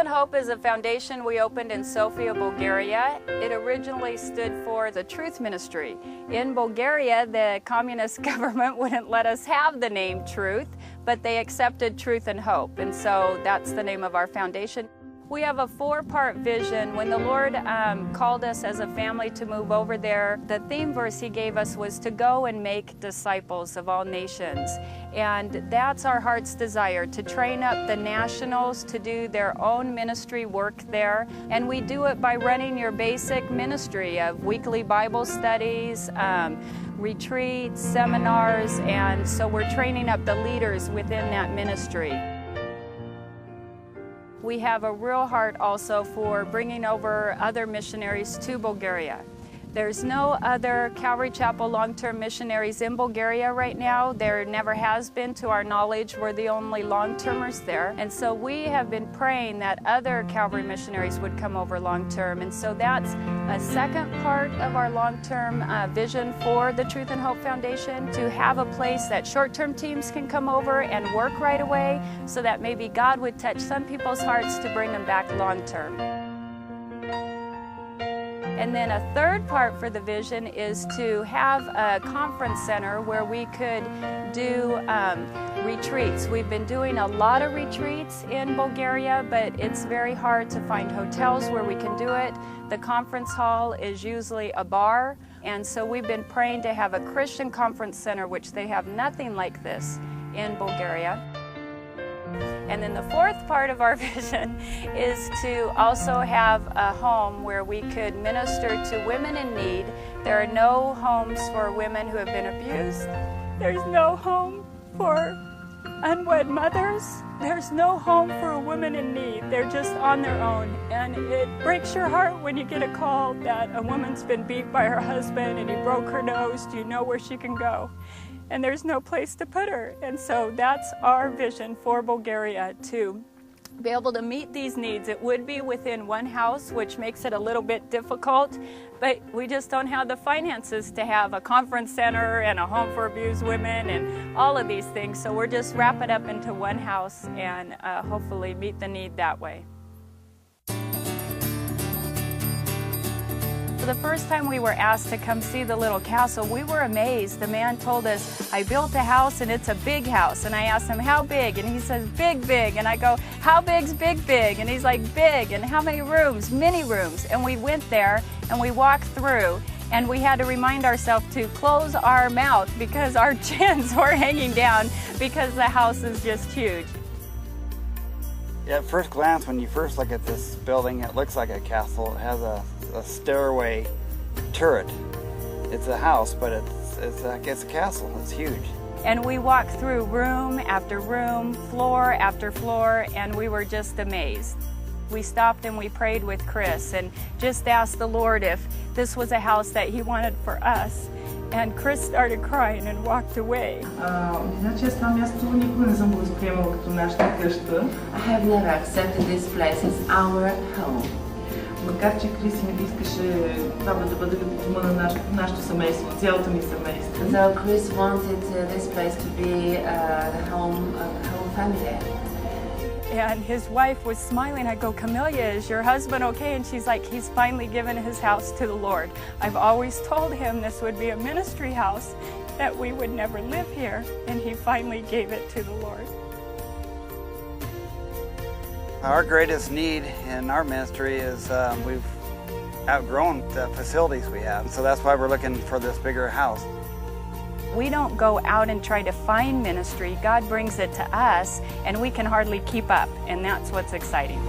and Hope is a foundation we opened in Sofia, Bulgaria. It originally stood for the Truth Ministry. In Bulgaria, the communist government wouldn't let us have the name Truth, but they accepted Truth and Hope, and so that's the name of our foundation. We have a 4-part vision. When the Lord called us as a family to move over there, the theme verse He gave us was to go and make disciples of all nations. And that's our heart's desire, to train up the nationals to do their own ministry work there. And we do it by running your basic ministry of weekly Bible studies, retreats, seminars, and so we're training up the leaders within that ministry. We have a real heart also for bringing over other missionaries to Bulgaria. There's no other Calvary Chapel long-term missionaries in Bulgaria right now. There never has been, to our knowledge. We're the only long-termers there. And so we have been praying that other Calvary missionaries would come over long-term. And so that's a second part of our long-term vision for the Truth and Hope Foundation, to have a place that short-term teams can come over and work right away, so that maybe God would touch some people's hearts to bring them back long-term. And then a third part for the vision is to have a conference center where we could do retreats. We've been doing a lot of retreats in Bulgaria, but it's very hard to find hotels where we can do it. The conference hall is usually a bar, and so we've been praying to have a Christian conference center, which they have nothing like this in Bulgaria. And then the fourth part of our vision is to also have a home where we could minister to women in need. There are no homes for women who have been abused. There's no home for unwed mothers. There's no home for a woman in need. They're just on their own. And it breaks your heart when you get a call that a woman's been beat by her husband and he broke her nose. Do you know where she can go? And there's no place to put her. And so that's our vision for Bulgaria, to be able to meet these needs. It would be within one house, which makes it a little bit difficult, but we just don't have the finances to have a conference center and a home for abused women and all of these things. So we're just wrap it up into one house and hopefully meet the need that way. The first time we were asked to come see the little castle, we were amazed. The man told us, I built a house and it's a big house. And I asked him, how big? And he says, big, big. And I go, how big's big, big? And he's like, big. And how many rooms? Many rooms. And we went there and we walked through, and we had to remind ourselves to close our mouth because our chins were hanging down because the house is just huge. At first glance, when you first look at this building, it looks like a castle. It has a stairway turret. It's a house, but it's a castle. It's huge. And we walked through room after room, floor after floor, and we were just amazed. We stopped and we prayed with Chris and just asked the Lord if this was a house that He wanted for us. And Chris started crying and walked away. Значи аз това място никога не съм го възприемала като нашата къща. I have never accepted this place as our home. Макар че Крис ми искаше това да бъде дома на нашето семейство, на цялото ни семейство. So Chris wanted this place to be the home of the whole family. And his wife was smiling. I go, Camelia, is your husband okay? And she's like, he's finally given his house to the Lord. I've always told him this would be a ministry house, that we would never live here, and he finally gave it to the Lord. Our greatest need in our ministry is we've outgrown the facilities we have. So that's why we're looking for this bigger house. We don't go out and try to find ministry. God brings it to us, and we can hardly keep up, and that's what's exciting.